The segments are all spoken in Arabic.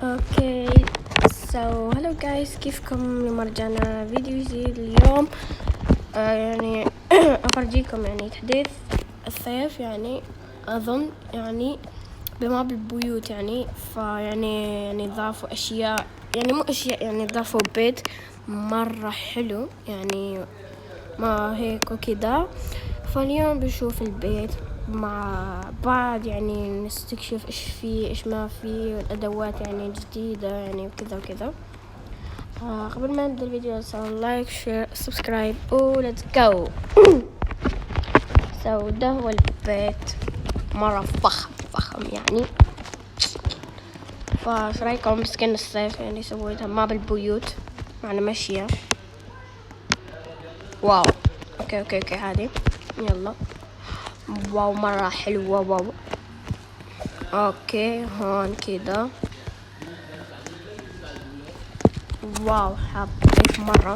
اوكي هلو جايز، كيفكم؟ اليوم رجعنا فيديو جديد اليوم. يعني افرجيكم يعني تحديث الصيف، يعني اظن يعني بما بالبيوت، يعني فيعني ضافوا اشياء، يعني مو اشياء، يعني ضافوا بيت مرة حلو، يعني ما هيك وكذا. فاليوم بنشوف البيت مع بعض، يعني نستكشف ايش فيه ايش ما فيه، والادوات يعني جديدة يعني وكذا وكذا. قبل ما نبدأ الفيديو سووا لايك شير سبسكرايب وليتس جو. ده هو البيت، مرة فخم يعني. فايش رايكم بسكن الصيف؟ يعني سويتها ما بالبيوت معنا ماشية. واو اوكي هذه يلا. واو مرة حلوة. واو اوكي هون كده. واو حبيت مرة.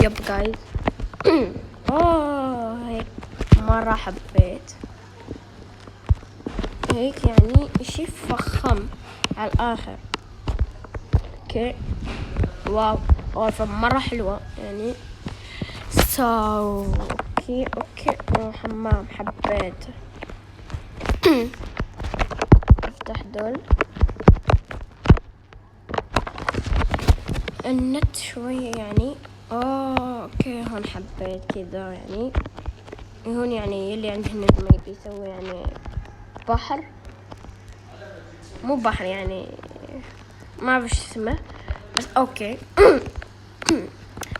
يب جايز. هيك مرة حبيت هيك، يعني اشي فخم على الاخر. اوكي واو غرفة مرة حلوة يعني. اوكي حمام حبيت. افتح دول النت شوية يعني. اوكي هون حبيت كذا يعني. هون يعني اللي عنده نت ما يبي يسوي يعني بحر، مو بحر يعني، ما بعرف اسمه بس اوكي.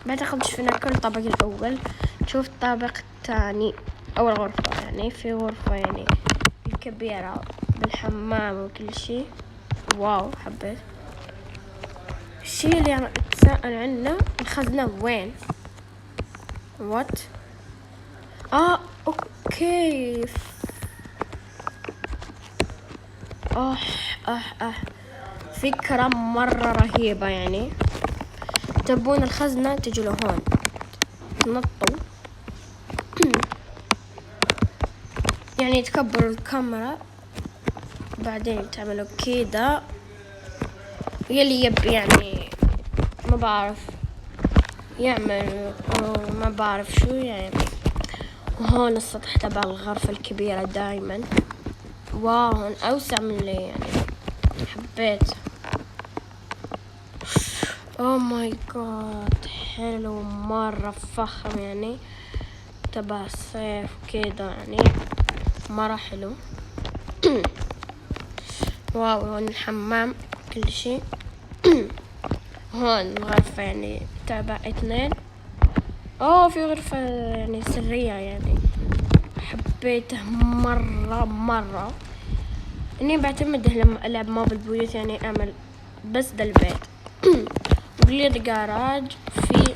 بعد شفنا كل الطابق الاول، نشوف الطابق الثاني. اول غرفة يعني في غرفة يعني كبيرة بالحمام وكل شيء. واو حبيت. الشيء اللي أنا أتساءل عنه، الخزنة وين؟ وات؟ اوكي. فكرة مرة رهيبة يعني. تبون الخزنة تجوا لهون تنطوا. يعني تكبروا الكاميرا بعدين تعملوا كده. يلي يب يعني ما بعرف يعمل، ما بعرف شو يعني. وهون السطح تبع الغرفة الكبيرة دايما. واو هون أوسع من اللي يعني حبيت. ماي جاد حلو مرة فخم يعني، تبع الصيف كده يعني مرة حلو. واو هون الحمام كل شي. هون الغرفة يعني تبع 2. في غرفة يعني سرية يعني حبيته مرة. اني بعتمد لما العب ما بالبيوت يعني اعمل بس ده البيت. وقلي الجراج في.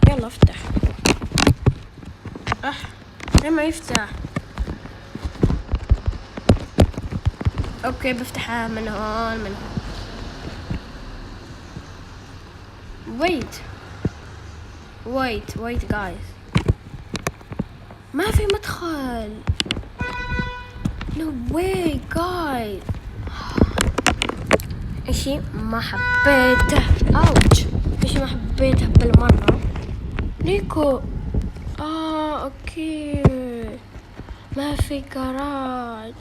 يلا افتح. لما يفتح. اوكي بفتحها من هون wait guys، ما في مدخل. no way guys. اشي ما حبيته. اشي ما حبيته بالمرة. نيكو اوكي ما في جراج.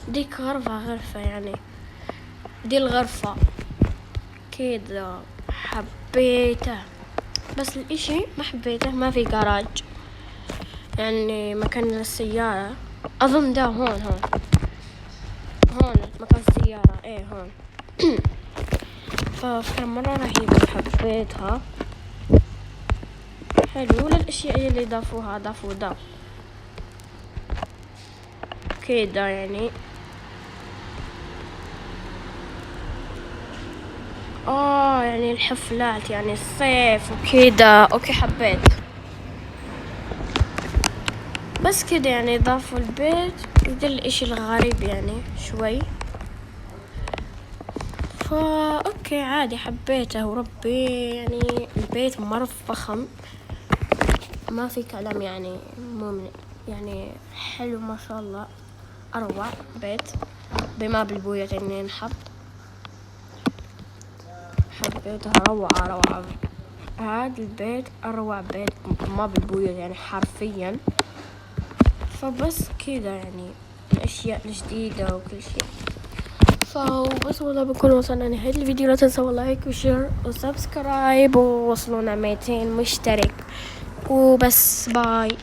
ديك غرفة يعني، دي الغرفة كده حبيته. بس الاشي ما حبيته ما في جراج، يعني مكان للسيارة. اظن ده هون مكان السيارة. هون. فكرة مرة رهيبة حبيتها. حلو. للاشياء اللي ضافوا ده كده يعني. يعني الحفلات يعني الصيف وكده. اوكي حبيت. بس كده يعني ضافوا البيت. ده الاشي الغريب يعني شوي. اوكي عادي حبيته وربي، يعني البيت مرة فخم ما في كلام يعني. يعني حلو ما شاء الله، أروع بيت بما بالبوية إني نحط. حبيتها روعة. هذا البيت أروع بيت ما بالبوية يعني حرفيا. فبس كذا يعني الأشياء الجديدة وكل شيء. فبس والله بكون وصلنا نهاية الفيديو. لا تنسوا لايك وشير وسبسكرايب، ووصلونا 200 مشترك وبس. باي.